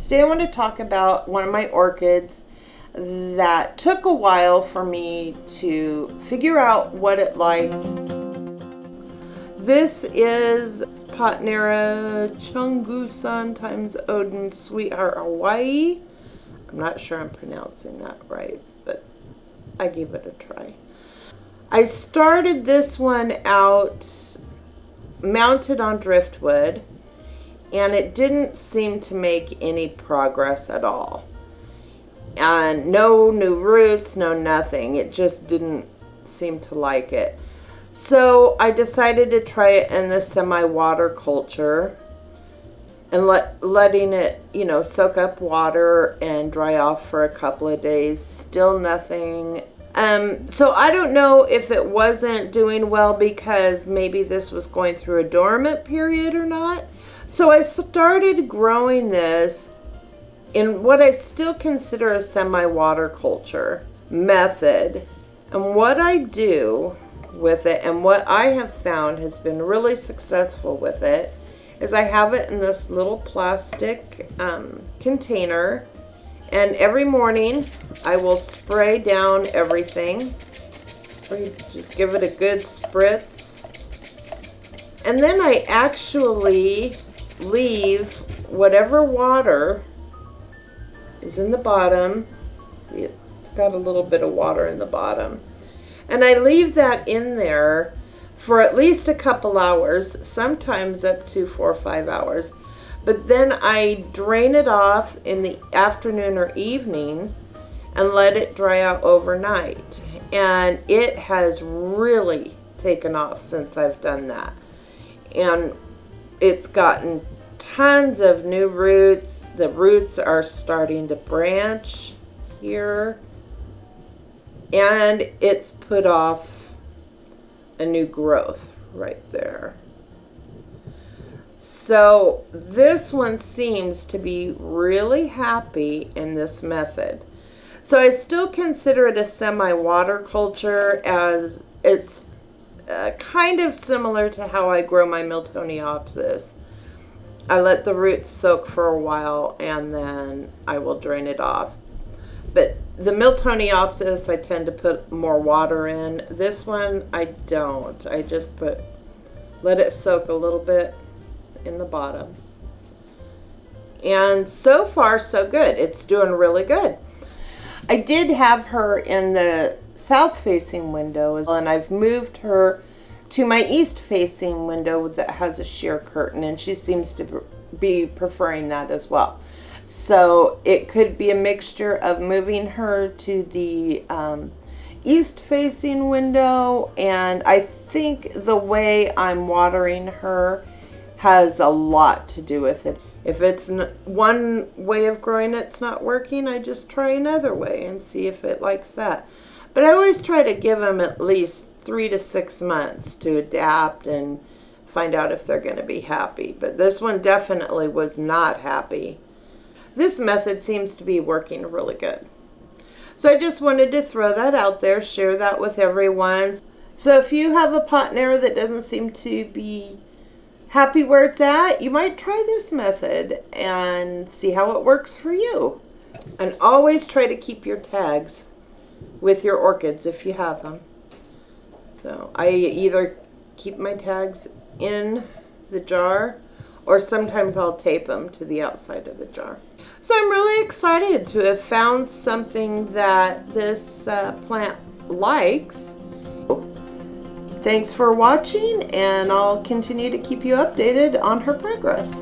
Today I want to talk about one of my orchids that took a while for me to figure out what it liked. This is Potinara Chungusan times Odom Sweetheart Hawaii. I'm not sure I'm pronouncing that right, but I gave it a try. I started this one out mounted on driftwood, and it didn't seem to make any progress at all. And no new roots, no nothing. It just didn't seem to like it. So I decided to try it in the semi-water culture and letting it, soak up water and dry off for a couple of days. Still nothing. So I don't know if it wasn't doing well because maybe this was going through a dormant period or not. So I started growing this in what I still consider a semi-water culture method. And what I do with it, and what I have found has been really successful with it, is I have it in this little plastic container, and every morning I will spray down everything. Just give it a good spritz. And then I actually leave whatever water is in the bottom. It's got a little bit of water in the bottom. And I leave that in there for at least a couple hours, sometimes up to 4 or 5 hours. But then I drain it off in the afternoon or evening and let it dry out overnight. And it has really taken off since I've done that. And it's gotten tons of new roots. The roots are starting to branch here. And it's put off a new growth right there. So this one seems to be really happy in this method. So I still consider it a semi-water culture, as it's kind of similar to how I grow my Miltoniopsis. I let the roots soak for a while and then I will drain it off. But the Miltoniopsis, I tend to put more water in. This one, I don't. I just let it soak a little bit in the bottom. And so far, so good. It's doing really good. I did have her in the south-facing window, and I've moved her to my east-facing window that has a sheer curtain, and she seems to be preferring that as well. So it could be a mixture of moving her to the east-facing window, and I think the way I'm watering her has a lot to do with it. If it's one way of growing it's not working, I just try another way and see if it likes that. But I always try to give them at least 3 to 6 months to adapt and find out if they're going to be happy. But this one definitely was not happy. This method seems to be working really good. So I just wanted to throw that out there, share that with everyone. So if you have a Potinara that doesn't seem to be happy where it's at, you might try this method and see how it works for you. And always try to keep your tags with your orchids if you have them. So I either keep my tags in the jar, or sometimes I'll tape them to the outside of the jar. So I'm really excited to have found something that this plant likes. Thanks for watching, and I'll continue to keep you updated on her progress.